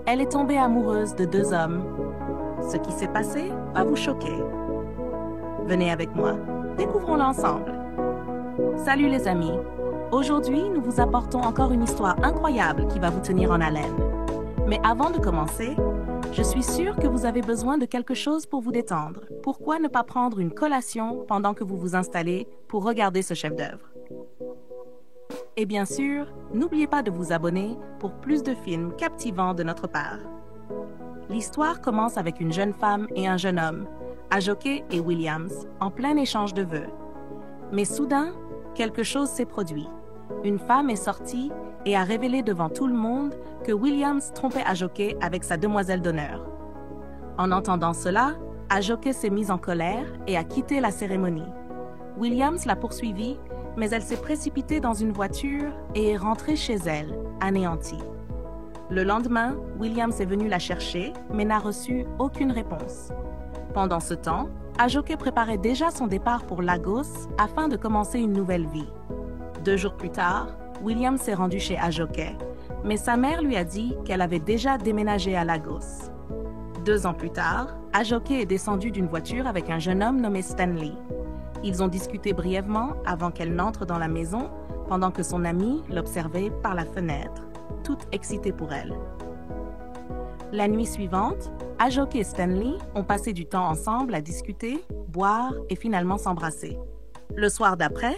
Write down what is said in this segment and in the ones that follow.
Elle est tombée amoureuse de deux hommes. Ce qui s'est passé va vous choquer. Venez avec moi, découvrons-le ensemble. Salut les amis, aujourd'hui nous vous apportons encore une histoire incroyable qui va vous tenir en haleine. Mais avant de commencer, je suis sûre que vous avez besoin de quelque chose pour vous détendre. Pourquoi ne pas prendre une collation pendant que vous vous installez pour regarder ce chef-d'œuvre? Et bien sûr, n'oubliez pas de vous abonner pour plus de films captivants de notre part. L'histoire commence avec une jeune femme et un jeune homme, Ajoke et Williams, en plein échange de vœux. Mais soudain, quelque chose s'est produit. Une femme est sortie et a révélé devant tout le monde que Williams trompait Ajoke avec sa demoiselle d'honneur. En entendant cela, Ajoke s'est mise en colère et a quitté la cérémonie. Williams l'a poursuivie, mais elle s'est précipitée dans une voiture et est rentrée chez elle, anéantie. Le lendemain, Williams est venu la chercher, mais n'a reçu aucune réponse. Pendant ce temps, Ajoke préparait déjà son départ pour Lagos afin de commencer une nouvelle vie. 2 jours plus tard, Williams s'est rendu chez Ajoke, mais sa mère lui a dit qu'elle avait déjà déménagé à Lagos. 2 ans plus tard, Ajoke est descendue d'une voiture avec un jeune homme nommé Stanley. Ils ont discuté brièvement avant qu'elle n'entre dans la maison, pendant que son amie l'observait par la fenêtre, toute excitée pour elle. La nuit suivante, Ajoke et Stanley ont passé du temps ensemble à discuter, boire et finalement s'embrasser. Le soir d'après,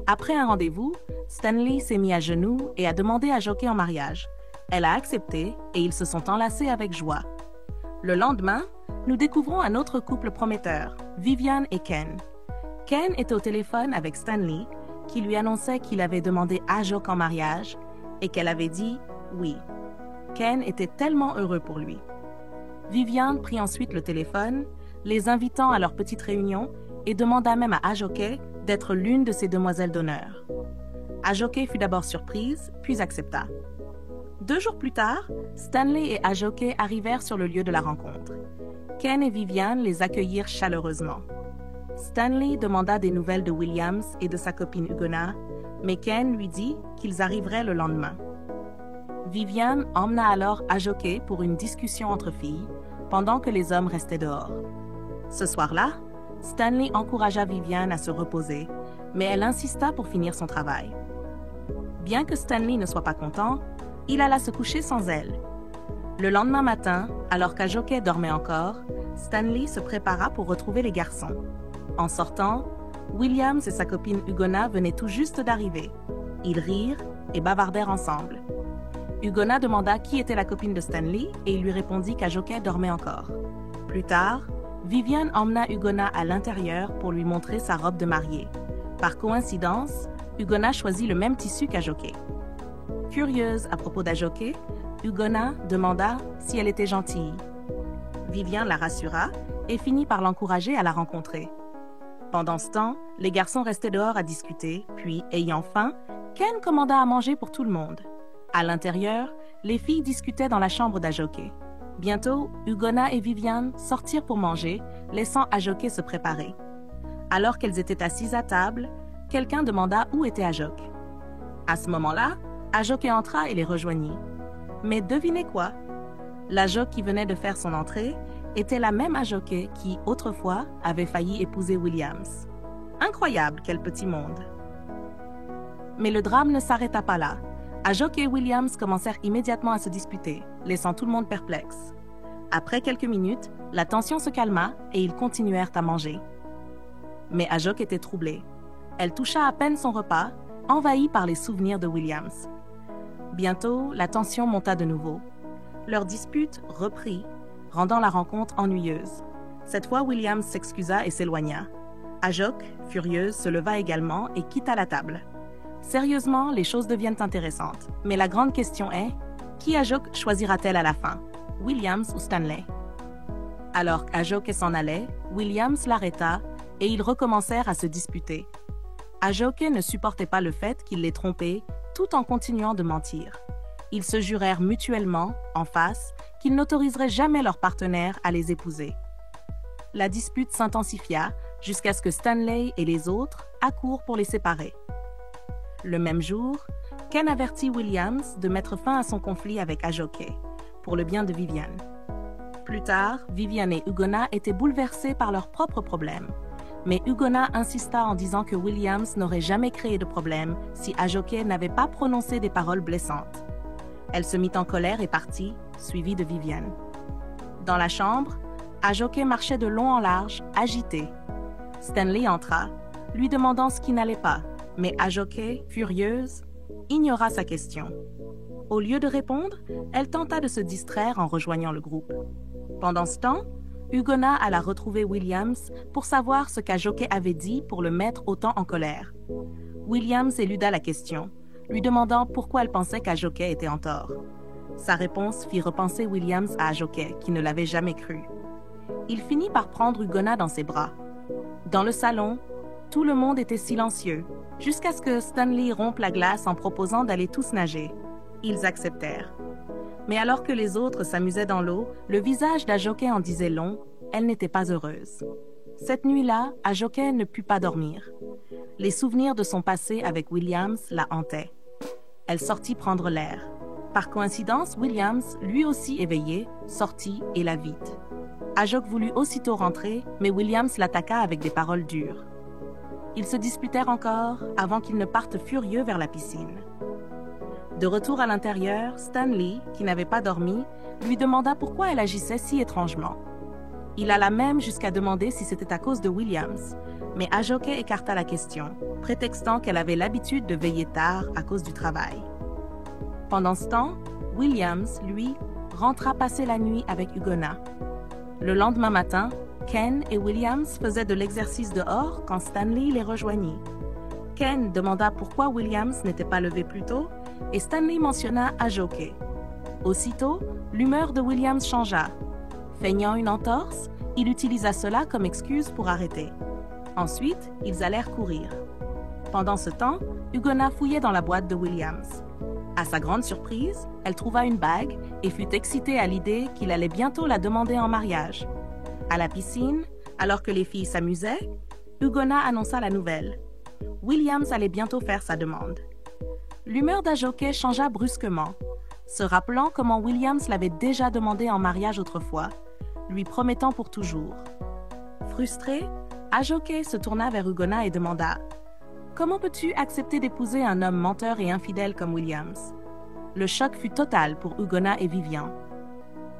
après un rendez-vous, Stanley s'est mis à genoux et a demandé Ajoke en mariage. Elle a accepté et ils se sont enlacés avec joie. Le lendemain, nous découvrons un autre couple prometteur, Vivian et Ken. Ken était au téléphone avec Stanley, qui lui annonçait qu'il avait demandé Ajoke en mariage et qu'elle avait dit oui. Ken était tellement heureux pour lui. Vivian prit ensuite le téléphone, les invitant à leur petite réunion et demanda même à Ajoke d'être l'une de ses demoiselles d'honneur. Ajoke fut d'abord surprise, puis accepta. 2 jours plus tard, Stanley et Ajoke arrivèrent sur le lieu de la rencontre. Ken et Vivian les accueillirent chaleureusement. Stanley demanda des nouvelles de Williams et de sa copine Ugonna, mais Ken lui dit qu'ils arriveraient le lendemain. Vivian emmena alors Ajoke pour une discussion entre filles, pendant que les hommes restaient dehors. Ce soir-là, Stanley encouragea Vivian à se reposer, mais elle insista pour finir son travail. Bien que Stanley ne soit pas content, il alla se coucher sans elle. Le lendemain matin, alors qu'Ajoke dormait encore, Stanley se prépara pour retrouver les garçons. En sortant, Williams et sa copine Ugonna venaient tout juste d'arriver. Ils rirent et bavardèrent ensemble. Ugonna demanda qui était la copine de Stanley et il lui répondit qu'Ajoke dormait encore. Plus tard, Vivian emmena Ugonna à l'intérieur pour lui montrer sa robe de mariée. Par coïncidence, Ugonna choisit le même tissu qu'Ajoke. Curieuse à propos d'Ajoke, Ugonna demanda si elle était gentille. Vivian la rassura et finit par l'encourager à la rencontrer. Pendant ce temps, les garçons restaient dehors à discuter, puis, ayant faim, Ken commanda à manger pour tout le monde. À l'intérieur, les filles discutaient dans la chambre d'Ajoke. Bientôt, Ugonna et Vivian sortirent pour manger, laissant Ajoke se préparer. Alors qu'elles étaient assises à table, quelqu'un demanda où était Ajoke. À ce moment-là, Ajoke entra et les rejoignit. Mais devinez quoi? L'Ajoke qui venait de faire son entrée était la même Ajoke qui, autrefois, avait failli épouser Williams. Incroyable, quel petit monde! Mais le drame ne s'arrêta pas là. Ajoke et Williams commencèrent immédiatement à se disputer, laissant tout le monde perplexe. Après quelques minutes, la tension se calma et ils continuèrent à manger. Mais Ajoke était troublée. Elle toucha à peine son repas, envahie par les souvenirs de Williams. Bientôt, la tension monta de nouveau. Leur dispute reprit, rendant la rencontre ennuyeuse. Cette fois, Williams s'excusa et s'éloigna. Ajoke, furieuse, se leva également et quitta la table. Sérieusement, les choses deviennent intéressantes. Mais la grande question est, qui Ajoke choisira-t-elle à la fin, Williams ou Stanley? Alors qu'Ajoke s'en allait, Williams l'arrêta et ils recommencèrent à se disputer. Ajoke ne supportait pas le fait qu'il l'ait trompée, tout en continuant de mentir. Ils se jurèrent mutuellement, en face, qu'ils n'autoriseraient jamais leur partenaire à les épouser. La dispute s'intensifia jusqu'à ce que Stanley et les autres accourent pour les séparer. Le même jour, Ken avertit Williams de mettre fin à son conflit avec Ajoke. pour le bien de Vivian. Plus tard, Vivian et Ugonna étaient bouleversés par leurs propres problèmes. Mais Ugonna insista en disant que Williams n'aurait jamais créé de problème si Ajoke n'avait pas prononcé des paroles blessantes. Elle se mit en colère et partit, suivie de Vivian. Dans la chambre, Ajoke marchait de long en large, agitée. Stanley entra, lui demandant ce qui n'allait pas, mais Ajoke, furieuse, ignora sa question. Au lieu de répondre, elle tenta de se distraire en rejoignant le groupe. Pendant ce temps, Ugonna alla retrouver Williams pour savoir ce qu'Ajoke avait dit pour le mettre autant en colère. Williams éluda la question, lui demandant pourquoi elle pensait qu'Ajoke était en tort. Sa réponse fit repenser Williams à Ajoke, qui ne l'avait jamais cru. Il finit par prendre Ugonna dans ses bras. Dans le salon, tout le monde était silencieux, jusqu'à ce que Stanley rompe la glace en proposant d'aller tous nager. Ils acceptèrent. Mais alors que les autres s'amusaient dans l'eau, le visage d'Ajoke en disait long, elle n'était pas heureuse. Cette nuit-là, Ajoke ne put pas dormir. Les souvenirs de son passé avec Williams la hantaient. Elle sortit prendre l'air. Par coïncidence, Williams, lui aussi éveillé, sortit et la vit. Ajoke voulut aussitôt rentrer, mais Williams l'attaqua avec des paroles dures. Ils se disputèrent encore avant qu'ils ne partent furieux vers la piscine. De retour à l'intérieur, Stanley, qui n'avait pas dormi, lui demanda pourquoi elle agissait si étrangement. Il alla même jusqu'à demander si c'était à cause de Williams, mais Ajoke écarta la question, prétextant qu'elle avait l'habitude de veiller tard à cause du travail. Pendant ce temps, Williams, lui, rentra passer la nuit avec Ugonna. Le lendemain matin, Ken et Williams faisaient de l'exercice dehors quand Stanley les rejoignit. Ken demanda pourquoi Williams n'était pas levé plus tôt et Stanley mentionna Ajoke. Aussitôt, l'humeur de Williams changea. Feignant une entorse, il utilisa cela comme excuse pour arrêter. Ensuite, ils allèrent courir. Pendant ce temps, Ugonna fouillait dans la boîte de Williams. À sa grande surprise, elle trouva une bague et fut excitée à l'idée qu'il allait bientôt la demander en mariage. À la piscine, alors que les filles s'amusaient, Ugonna annonça la nouvelle. Williams allait bientôt faire sa demande. L'humeur d'Ajoke changea brusquement, se rappelant comment Williams l'avait déjà demandé en mariage autrefois, lui promettant pour toujours. Frustrée, Ajoke se tourna vers Ugonna et demanda « Comment peux-tu accepter d'épouser un homme menteur et infidèle comme Williams ?» Le choc fut total pour Ugonna et Vivian.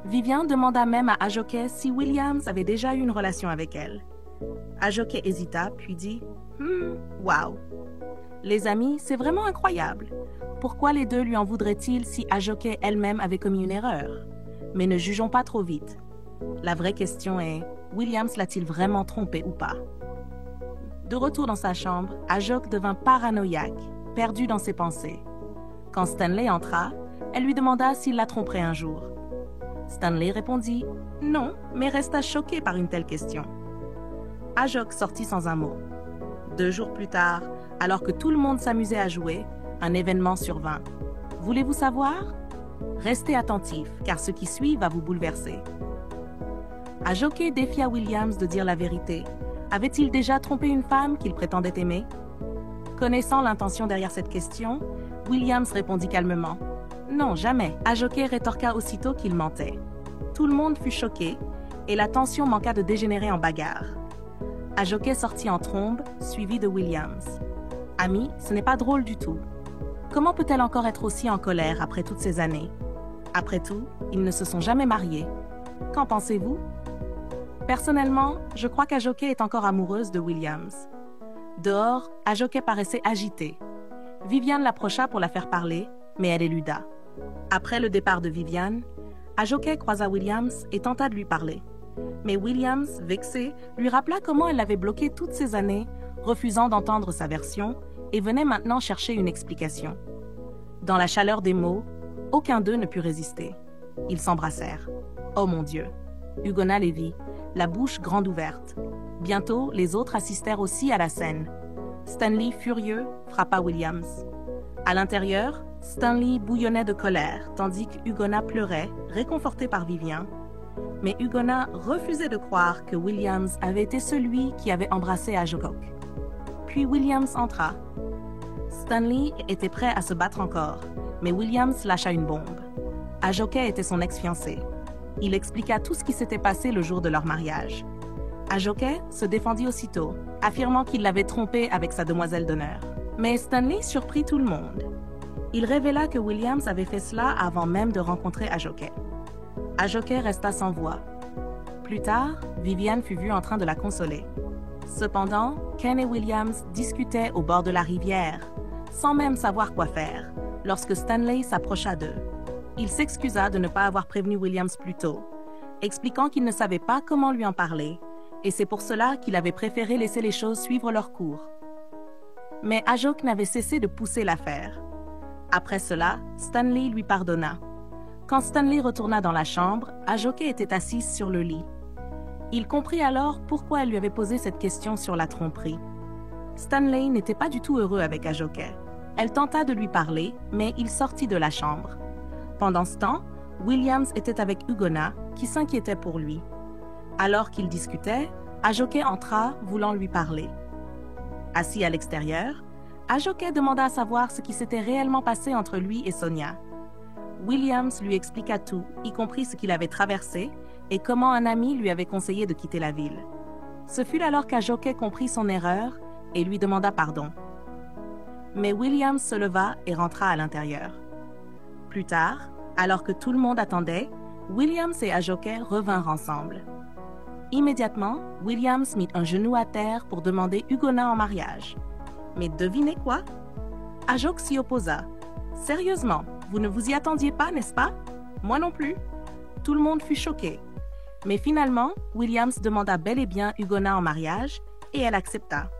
Vivian demanda même à Ajoke si Williams avait déjà eu une relation avec elle. Ajoke hésita, puis dit « Wow !» Les amis, c'est vraiment incroyable. Pourquoi les deux lui en voudraient-ils si Ajoke elle-même avait commis une erreur? Mais ne jugeons pas trop vite. La vraie question est, Williams l'a-t-il vraiment trompé ou pas? De retour dans sa chambre, Ajoke devint paranoïaque, perdu dans ses pensées. Quand Stanley entra, elle lui demanda s'il la tromperait un jour. Stanley répondit « Non, mais resta choqué par une telle question. » Ajoke sortit sans un mot. 2 jours plus tard, alors que tout le monde s'amusait à jouer, un événement survint. Voulez-vous savoir? Restez attentifs, car ce qui suit va vous bouleverser. Ajoke défia Williams de dire la vérité. Avait-il déjà trompé une femme qu'il prétendait aimer? Connaissant l'intention derrière cette question, Williams répondit calmement. Non, jamais. Ajoke rétorqua aussitôt qu'il mentait. Tout le monde fut choqué, et la tension manqua de dégénérer en bagarre. Ajoke sortit en trombe, suivi de Williams. Ami, ce n'est pas drôle du tout. Comment peut-elle encore être aussi en colère après toutes ces années? Après tout, ils ne se sont jamais mariés. Qu'en pensez-vous? Personnellement, je crois qu'Ajoke est encore amoureuse de Williams. Dehors, Ajoke paraissait agitée. Vivian l'approcha pour la faire parler, mais elle éluda. Après le départ de Vivian, Ajoke croisa Williams et tenta de lui parler. Mais Williams, vexé, lui rappela comment elle l'avait bloqué toutes ces années, refusant d'entendre sa version, et venait maintenant chercher une explication. Dans la chaleur des mots, aucun d'eux ne put résister. Ils s'embrassèrent. Oh mon Dieu! Ugonna les vit, la bouche grande ouverte. Bientôt, les autres assistèrent aussi à la scène. Stanley, furieux, frappa Williams. À l'intérieur, Stanley bouillonnait de colère, tandis qu'Ugonna pleurait, réconfortée par Vivian. Mais Ugonna refusait de croire que Williams avait été celui qui avait embrassé Ajoke. Puis Williams entra. Stanley était prêt à se battre encore, mais Williams lâcha une bombe. Ajoke était son ex-fiancé. Il expliqua tout ce qui s'était passé le jour de leur mariage. Ajoke se défendit aussitôt, affirmant qu'il l'avait trompé avec sa demoiselle d'honneur. Mais Stanley surprit tout le monde. Il révéla que Williams avait fait cela avant même de rencontrer Ajoke. Ajoke resta sans voix. Plus tard, Vivian fut vue en train de la consoler. Cependant, Ken et Williams discutaient au bord de la rivière, sans même savoir quoi faire, lorsque Stanley s'approcha d'eux. Il s'excusa de ne pas avoir prévenu Williams plus tôt, expliquant qu'il ne savait pas comment lui en parler, et c'est pour cela qu'il avait préféré laisser les choses suivre leur cours. Mais Ajoke n'avait cessé de pousser l'affaire. Après cela, Stanley lui pardonna. Quand Stanley retourna dans la chambre, Ajoke était assise sur le lit. Il comprit alors pourquoi elle lui avait posé cette question sur la tromperie. Stanley n'était pas du tout heureux avec Ajoke. Elle tenta de lui parler, mais il sortit de la chambre. Pendant ce temps, Williams était avec Ugonna, qui s'inquiétait pour lui. Alors qu'ils discutaient, Ajoke entra, voulant lui parler. Assis à l'extérieur, Ajoke demanda à savoir ce qui s'était réellement passé entre lui et Sonia. Williams lui expliqua tout, y compris ce qu'il avait traversé et comment un ami lui avait conseillé de quitter la ville. Ce fut alors qu'Ajoke comprit son erreur et lui demanda pardon. Mais Williams se leva et rentra à l'intérieur. Plus tard, alors que tout le monde attendait, Williams et Ajoke revinrent ensemble. Immédiatement, Williams mit un genou à terre pour demander Ugonna en mariage. Mais devinez quoi? Ajoke s'y opposa. Sérieusement, vous ne vous y attendiez pas, n'est-ce pas? Moi non plus. Tout le monde fut choqué. Mais finalement, Williams demanda bel et bien Ugonna en mariage et elle accepta.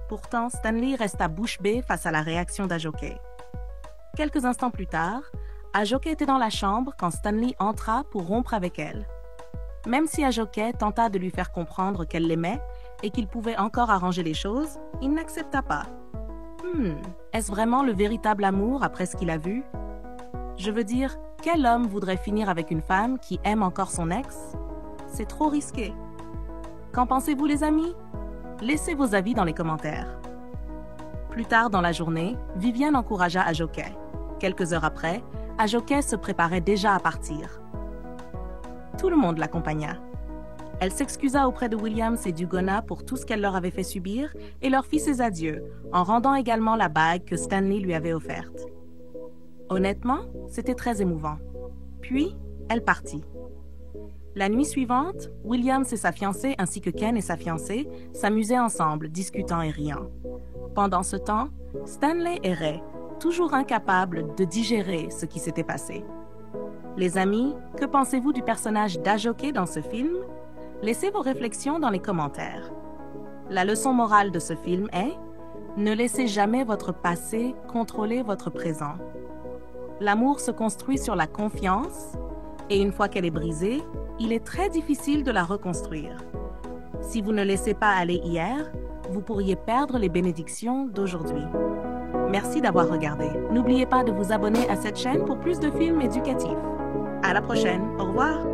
Pourtant, Stanley resta bouche bée face à la réaction d'Ajoke. Quelques instants plus tard, Ajoke était dans la chambre quand Stanley entra pour rompre avec elle. Même si Ajoke tenta de lui faire comprendre qu'elle l'aimait et qu'il pouvait encore arranger les choses, il n'accepta pas. Est-ce vraiment le véritable amour après ce qu'il a vu? Je veux dire, quel homme voudrait finir avec une femme qui aime encore son ex? C'est trop risqué. Qu'en pensez-vous, les amis? Laissez vos avis dans les commentaires. Plus tard dans la journée, Vivian encouragea Ajoke. Quelques heures après, Ajoke se préparait déjà à partir. Tout le monde l'accompagna. Elle s'excusa auprès de Williams et d'Ugonna pour tout ce qu'elle leur avait fait subir et leur fit ses adieux, en rendant également la bague que Stanley lui avait offerte. Honnêtement, c'était très émouvant. Puis, elle partit. La nuit suivante, Williams et sa fiancée ainsi que Ken et sa fiancée s'amusaient ensemble, discutant et riant. Pendant ce temps, Stanley errait, toujours incapable de digérer ce qui s'était passé. Les amis, que pensez-vous du personnage d'Ajoke dans ce film? Laissez vos réflexions dans les commentaires. La leçon morale de ce film est: ne laissez jamais votre passé contrôler votre présent. L'amour se construit sur la confiance, et une fois qu'elle est brisée, il est très difficile de la reconstruire. Si vous ne laissez pas aller hier, vous pourriez perdre les bénédictions d'aujourd'hui. Merci d'avoir regardé. N'oubliez pas de vous abonner à cette chaîne pour plus de films éducatifs. À la prochaine. Au revoir.